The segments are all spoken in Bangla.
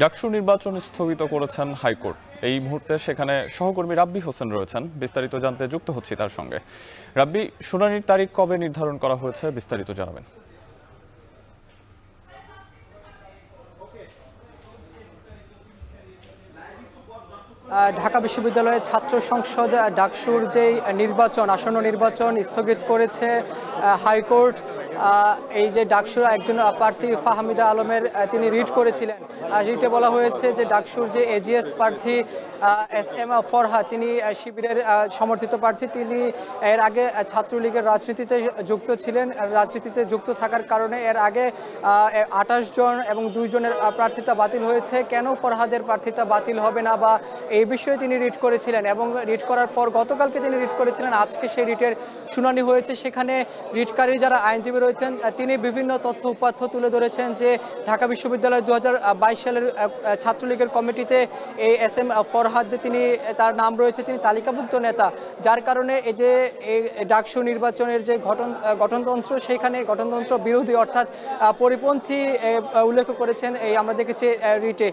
ডাকসু নির্বাচন স্থগিত করেছেন হাইকোর্ট। এই মুহূর্তে সেখানে সহকর্মী রাব্বি হোসেন রয়েছেন, বিস্তারিত জানতে যুক্ত হচ্ছি তার সঙ্গে। রাব্বি, শুনানির তারিখ কবে নির্ধারণ করা হয়েছে, বিস্তারিত জানাবেন। ঢাকা বিশ্ববিদ্যালয়ের ছাত্র সংসদ ডাকসুর যেই নির্বাচন, আসন্ন নির্বাচন স্থগিত করেছে হাইকোর্ট। এই যে ডাকসুর একজন প্রার্থী ফাহমিদা আলমের তিনি রিট করেছিলেন। রিটে বলা হয়েছে যে ডাকসুর যে এজিএস প্রার্থী SM ফরহাদ, তিনি শিবিরের সমর্থিত প্রার্থী। তিনি এর আগে ছাত্রলীগের রাজনীতিতে যুক্ত ছিলেন। রাজনীতিতে যুক্ত থাকার কারণে এর আগে 28 জন এবং 2 জনের প্রার্থিতা বাতিল হয়েছে। কেন ফরহাদের প্রার্থিতা বাতিল হবে না বা এই বিষয়ে তিনি রিট করেছিলেন এবং রিট করার পর গতকালকে তিনি রিট করেছিলেন। আজকে সেই রিটের শুনানি হয়েছে। সেখানে রিটকারী যারা আইনজীবী রয়েছেন তিনি বিভিন্ন তথ্য উপাত্ত তুলে ধরেছেন যে ঢাকা বিশ্ববিদ্যালয় 2022 সালের ছাত্রলীগের কমিটিতে এই SM ফরহাদ তিনি তার নাম রয়েছে, তিনি তালিকাভুক্ত নেতা, যার কারণে এই যে এই ডাকসু নির্বাচনের যে গঠনতন্ত্র, সেইখানে গঠনতন্ত্র বিরোধী অর্থাৎ পরিপন্থী উল্লেখ করেছেন এই আমরা দেখেছি রিটে।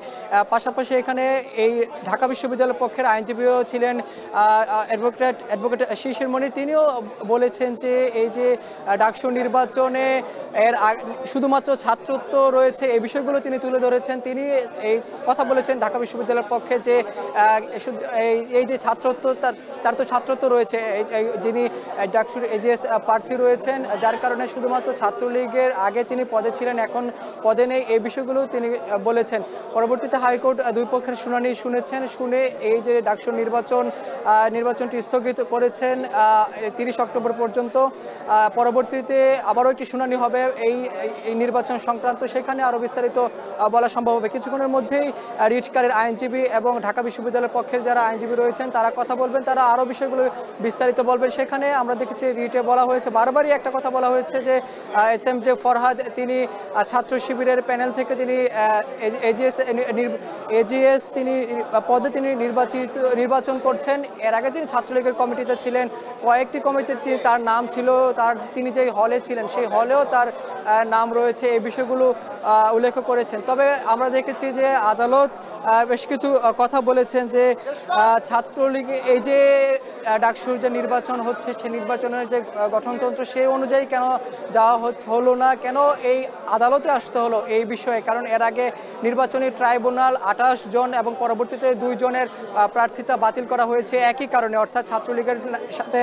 পাশাপাশি এখানে এই ঢাকা বিশ্ববিদ্যালয়ের পক্ষের আইনজীবীও ছিলেন অ্যাডভোকেট শিশির মনির। তিনিও বলেছেন যে এই যে ডাকসু নির্বাচনে এর শুধুমাত্র ছাত্রত্ব রয়েছে, এই বিষয়গুলো তিনি তুলে ধরেছেন। তিনি এই কথা বলেছেন ঢাকা বিশ্ববিদ্যালয়ের পক্ষে যে এই যে ছাত্রত্ব, তার তো ছাত্রত্ব রয়েছে, যিনি ডাকসুর এজিএস প্রার্থী রয়েছেন, যার কারণে শুধুমাত্র ছাত্রলীগের আগে তিনি পদে ছিলেন, এখন পদে নেই, এই বিষয়গুলো তিনি বলেছেন। পরবর্তীতে হাইকোর্ট দুই পক্ষের শুনানি শুনেছেন। শুনে এই যে ডাকসুর নির্বাচনটি স্থগিত করেছেন 30 অক্টোবর পর্যন্ত। পরবর্তীতে আবারও একটি শুনানি হবে এই নির্বাচন সংক্রান্ত, সেখানে আরও বিস্তারিত বলা সম্ভব হবে। কিছুক্ষণের মধ্যেই রিটকারীর আইনজীবী এবং ঢাকা বিশ্ববিদ্যালয়ের পক্ষের যারা আইনজীবী রয়েছেন তারা কথা বলবেন, তারা আরও বিষয়গুলো বিস্তারিত বলবেন। সেখানে আমরা দেখেছি রিটে বলা হয়েছে, বারবারই একটা কথা বলা হয়েছে যে SM যে ফরহাদ তিনি ছাত্র শিবিরের প্যানেল থেকে তিনি এজিএস তিনি পদে তিনি নির্বাচন করছেন। এর আগে তিনি ছাত্রলীগের কমিটিতে ছিলেন, কয়েকটি কমিটিতে তার নাম ছিল, তিনি যে হলে ছিলেন সেই হলেও তার নাম রয়েছে, এই বিষয়গুলো উল্লেখ করেছেন। তবে আমরা দেখেছি যে আদালত বেশ কিছু কথা বলেছেন যে ছাত্রলীগ এই যে ডাকসুর যে নির্বাচন হচ্ছে সেই নির্বাচনের যে গঠনতন্ত্র সেই অনুযায়ী কেন যাওয়া হলো না, কেন এই আদালতে আসতে হলো এই বিষয়ে। কারণ এর আগে নির্বাচনী ট্রাইব্যুনাল 28 জন এবং পরবর্তীতে 2 জনের প্রার্থিতা বাতিল করা হয়েছে একই কারণে, অর্থাৎ ছাত্রলীগের সাথে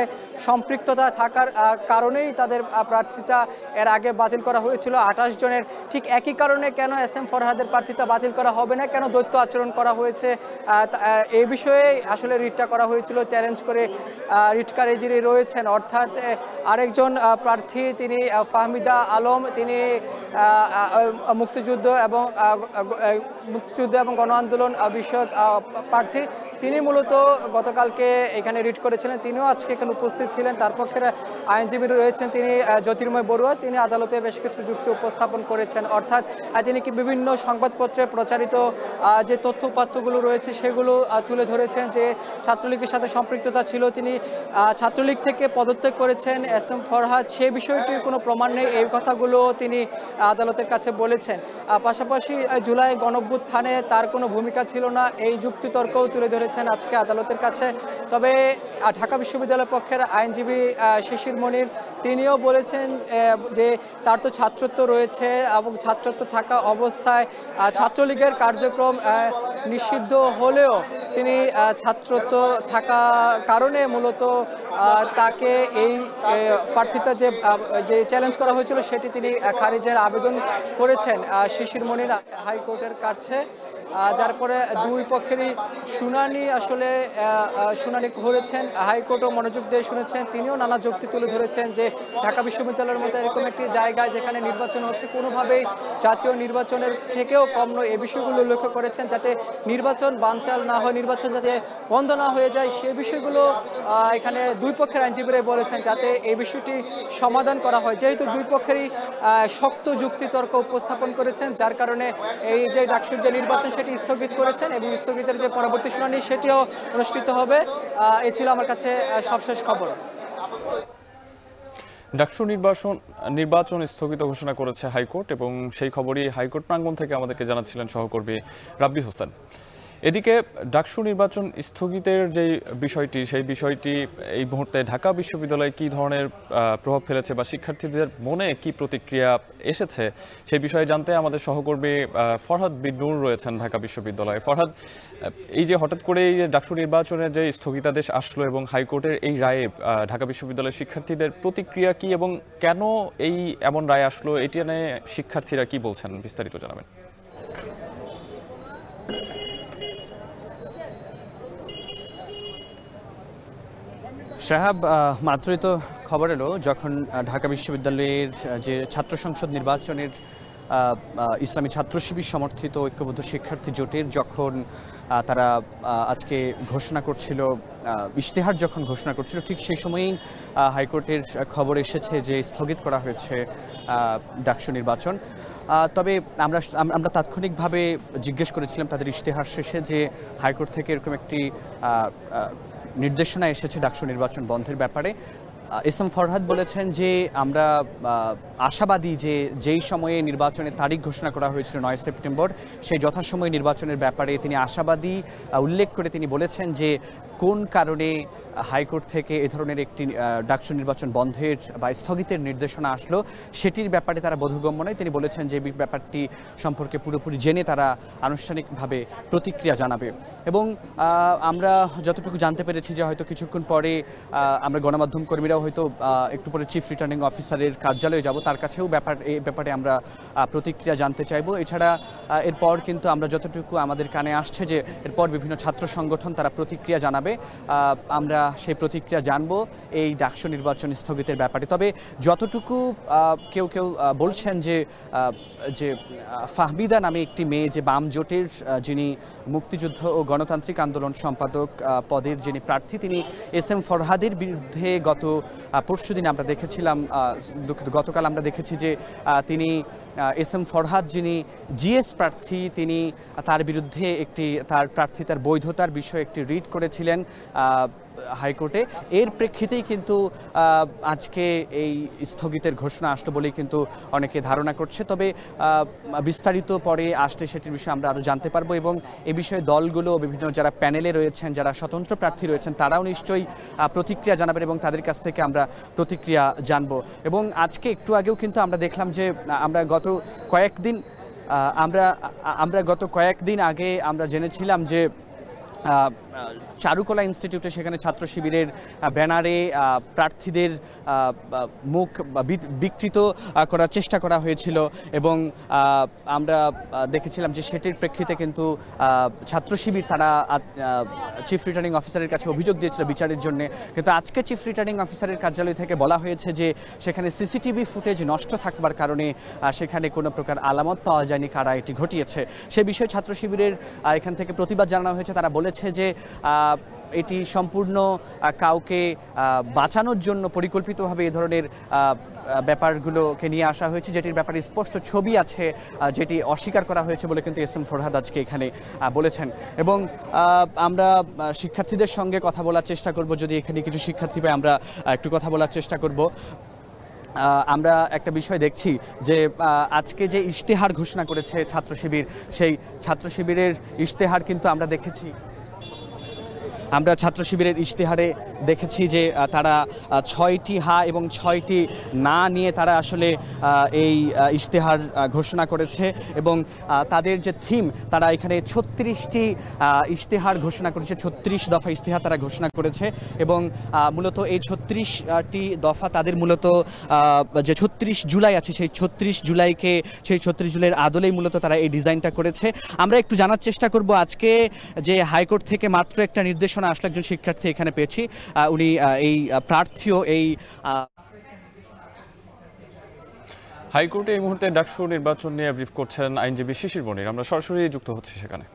সম্পৃক্ততা থাকার কারণেই তাদের প্রার্থিতা এর আগে বাতিল করা হয়েছিল 28 জনের। ঠিক একই কারণে কেন SM ফরহাদের প্রার্থিতা বাতিল করা হবে না, কেন দ্বৈত আচরণ করা হয়েছে, এই বিষয়ে আসলে রিটটা করা হয়েছিল। চ্যালেঞ্জ করে রিটকারী যিনি রয়েছেন অর্থাৎ আরেকজন প্রার্থী তিনি ফাহমিদা আলম, তিনি মুক্তিযুদ্ধ এবং গণ আন্দোলন বিষয়ক প্রার্থী। তিনি মূলত গতকালকে এখানে রিট করেছিলেন, তিনিও আজকে এখানে উপস্থিত ছিলেন। তার পক্ষের আইনজীবী রয়েছেন তিনি জ্যোতির্ময় বড়ুয়া, তিনি আদালতে বেশ কিছু যুক্তি উপস্থাপন করেছেন। অর্থাৎ তিনি কি বিভিন্ন সংবাদপত্রে প্রচারিত যে তথ্য উপাত্তগুলো রয়েছে সেগুলো তুলে ধরেছেন যে ছাত্রলীগের সাথে সম্পৃক্ততা ছিল, তিনি ছাত্রলীগ থেকে পদত্যাগ করেছেন SM ফরহাদ, সে বিষয়টির কোনো প্রমাণ নেই, এই কথাগুলো তিনি আদালতের কাছে বলেছেন। পাশাপাশি জুলাই গণঅভ্যুত্থানে তার কোনো ভূমিকা ছিল না, এই যুক্তিতর্কও তুলে ধরেছেন আজকে আদালতের কাছে। তবে ঢাকা বিশ্ববিদ্যালয়ের পক্ষের আইনজীবী শিশির মনির তিনিও বলেছেন যে তার তো ছাত্রত্ব রয়েছে এবং ছাত্রত্ব থাকা অবস্থায় ছাত্রলীগের কার্যক্রম নিষিদ্ধ হলেও তিনি ছাত্রত্ব থাকা কারণে মূলত তাকে এই প্রার্থিতা যে চ্যালেঞ্জ করা হয়েছিল সেটি তিনি খারিজের আবেদন করেছেন শিশির মনির হাইকোর্টের কাছে। যার পরে দুই পক্ষেরই শুনানি করেছেন, হাইকোর্টও মনোযোগ দিয়ে শুনেছেন। তিনিও নানা যুক্তি তুলে ধরেছেন যে ঢাকা বিশ্ববিদ্যালয়ের মতো এরকম একটি জায়গায় যেখানে নির্বাচন হচ্ছে কোনোভাবেই জাতীয় নির্বাচনের থেকেও কম নয়, এই বিষয়গুলো উল্লেখ করেছেন, যাতে নির্বাচন বানচাল না হয়, নির্বাচন যাতে বন্ধ না হয়ে যায় সে বিষয়গুলো এখানে দুই পক্ষের আইনজীবীরা বলেছেন, যাতে এই বিষয়টি সমাধান করা হয়। যেহেতু দুই পক্ষেরই শক্ত যুক্তিতর্ক উপস্থাপন করেছেন, যার কারণে এই যে ডাকসুর যে নির্বাচন সেটি স্থগিত করেছেন এবং স্থগিতের যে পরবর্তী শুনানি সেটিও অনুষ্ঠিত হবে। এই ছিল আমার কাছে সবশেষ খবর। ডাকসু নির্বাচন স্থগিত ঘোষণা করেছে হাইকোর্ট এবং সেই খবরই হাইকোর্ট প্রাঙ্গণ থেকে আমাদেরকে জানাচ্ছিলেন সহকর্মী রাব্বি হোসেন। এদিকে ডাকসু নির্বাচন স্থগিতের যে বিষয়টি সেই বিষয়টি এই মুহূর্তে ঢাকা বিশ্ববিদ্যালয়ে কী ধরনের প্রভাব ফেলেছে বা শিক্ষার্থীদের মনে কি প্রতিক্রিয়া এসেছে সেই বিষয়ে জানতে আমাদের সহকর্মী ফরহাদ বিন নূর রয়েছেন ঢাকা বিশ্ববিদ্যালয়ে। ফরহাদ, এই যে হঠাৎ করে এই ডাকসু নির্বাচনের যে স্থগিতাদেশ আসলো এবং হাইকোর্টের এই রায়ে ঢাকা বিশ্ববিদ্যালয়ের শিক্ষার্থীদের প্রতিক্রিয়া কি এবং কেন এমন রায় আসলো এটি নিয়ে শিক্ষার্থীরা কি বলছেন বিস্তারিত জানাবেন। শাহাব, মাত্রই তো খবর এলো যখন ঢাকা বিশ্ববিদ্যালয়ের যে ছাত্র সংসদ নির্বাচনের ইসলামী ছাত্র শিবির সমর্থিত ঐক্যবদ্ধ শিক্ষার্থী জোটের যখন তারা আজকে ঘোষণা করছিল, ইশতেহার যখন ঘোষণা করছিল, ঠিক সেই সময়েই হাইকোর্টের খবর এসেছে যে স্থগিত করা হয়েছে ডাকসু নির্বাচন। তবে আমরা তাৎক্ষণিকভাবে জিজ্ঞেস করেছিলাম তাদের ইশতেহার শেষে যে হাইকোর্ট থেকে এরকম একটি নির্দেশনা এসেছে ডাকসু নির্বাচন বন্ধের ব্যাপারে। এস এম ফরহাদ বলেছেন যে আমরা আশাবাদী যে যেই সময়ে নির্বাচনের তারিখ ঘোষণা করা হয়েছিল 9 সেপ্টেম্বর, সেই যথাসময়ে নির্বাচনের ব্যাপারে তিনি আশাবাদী উল্লেখ করে তিনি বলেছেন যে কোন কারণে হাইকোর্ট থেকে এ ধরনের একটি ডাকসু নির্বাচন বন্ধের বা স্থগিতের নির্দেশনা আসলো সেটির ব্যাপারে তারা বোধগম্য নয়। তিনি বলেছেন যে ব্যাপারটি সম্পর্কে পুরোপুরি জেনে তারা আনুষ্ঠানিকভাবে প্রতিক্রিয়া জানাবে। এবং আমরা যতটুকু জানতে পেরেছি যে হয়তো কিছুক্ষণ পরে আমরা গণমাধ্যম কর্মীরাও হয়তো একটু পরে চিফ রিটার্নিং অফিসারের কার্যালয়ে যাব, তার কাছেও এই ব্যাপারে আমরা প্রতিক্রিয়া জানতে চাইব। এছাড়া এরপর কিন্তু আমরা যতটুকু আমাদের কানে আসছে যে এরপর বিভিন্ন ছাত্র সংগঠন তারা প্রতিক্রিয়া জানাবে, আমরা সেই প্রতিক্রিয়া জানবো এই ডাকসু নির্বাচন স্থগিতের ব্যাপারে। তবে যতটুকু কেউ বলছেন যে ফাহমিদা নামে একটি মেয়ে, যে বাম জোটের যিনি মুক্তিযুদ্ধ ও গণতান্ত্রিক আন্দোলন সম্পাদক পদের যিনি প্রার্থী, তিনি এস এম ফরহাদের বিরুদ্ধে পরশুদিন আমরা দেখেছিলাম, গতকাল আমরা দেখেছি যে তিনি এস এম ফরহাদ যিনি জিএস প্রার্থী, তিনি তার বিরুদ্ধে তার প্রার্থিতার বৈধতার বিষয়ে একটি রিট করেছিলেন হাইকোর্টে। এর প্রেক্ষিতেই কিন্তু আজকে এই স্থগিতের ঘোষণা আসলো বলেই কিন্তু অনেকে ধারণা করছে। তবে বিস্তারিত পরে আসলে সেটির বিষয়ে আমরা আরও জানতে পারবো এবং এ বিষয়ে দলগুলো, বিভিন্ন যারা প্যানেলে রয়েছেন, যারা স্বতন্ত্র প্রার্থী রয়েছেন, তারাও নিশ্চয়ই প্রতিক্রিয়া জানাবেন এবং তাদের কাছ থেকে আমরা প্রতিক্রিয়া জানবো। এবং আজকে একটু আগেও কিন্তু আমরা দেখলাম যে আমরা গত কয়েকদিন আগে আমরা জেনেছিলাম যে চারুকলা ইনস্টিটিউটে সেখানে ছাত্র শিবিরের ব্যানারে প্রার্থীদের মুখ বিকৃত করার চেষ্টা করা হয়েছিল এবং আমরা দেখেছিলাম যে সেটির প্রেক্ষিতে কিন্তু ছাত্র শিবির তারা চিফ রিটার্নিং অফিসারের কাছে অভিযোগ দিয়েছিল বিচারের জন্য। কিন্তু আজকে চিফ রিটার্নিং অফিসারের কার্যালয় থেকে বলা হয়েছে যে সেখানে সিসিটিভি ফুটেজ নষ্ট থাকবার কারণে সেখানে কোনো প্রকার আলামত পাওয়া যায়নি কারা এটি ঘটিয়েছে। সে বিষয়ে ছাত্র শিবিরের এখান থেকে প্রতিবাদ জানানো হয়েছে। তারা বলেছে যে এটি সম্পূর্ণ কাউকে বাঁচানোর জন্য পরিকল্পিতভাবে এ ধরনের ব্যাপারগুলোকে নিয়ে আসা হয়েছে, যেটির ব্যাপারে স্পষ্ট ছবি আছে, যেটি অস্বীকার করা হয়েছে বলে কিন্তু এস এম ফরহাদ আজকে এখানে বলেছেন। এবং আমরা শিক্ষার্থীদের সঙ্গে কথা বলার চেষ্টা করব, যদি এখানে কিছু শিক্ষার্থী পাই আমরা একটু কথা বলার চেষ্টা করব। আমরা একটা বিষয় দেখছি যে আজকে যে ইশতেহার ঘোষণা করেছে ছাত্র শিবির, সেই ছাত্র শিবিরের ইশতেহার কিন্তু আমরা ছাত্র শিবিরের ইশতেহারে দেখেছি যে তারা 6টি হা এবং 6টি না নিয়ে তারা আসলে এই ইশতেহার ঘোষণা করেছে এবং তাদের যে থিম, তারা এখানে 36টি ইশতেহার ঘোষণা করেছে, 36 দফা ইশতেহার তারা ঘোষণা করেছে এবং মূলত এই 36টি দফা তাদের মূলত যে 36 জুলাই আছে সেই 36 জুলাইয়ের আদলেই মূলত তারা এই ডিজাইনটা করেছে। আমরা একটু জানার চেষ্টা করব আজকে যে হাইকোর্ট থেকে মাত্র একটা নির্দেশনা আসলে একজন শিক্ষার্থী এখানে পেয়েছি, উনি এই প্রার্থীও এই হাইকোর্টে এই মুহূর্তে ডাকসু নির্বাচন নিয়ে ব্রিফ করছেন আইনজীবী শিশির বণির। আমরা সরাসরি যুক্ত হচ্ছি সেখানে।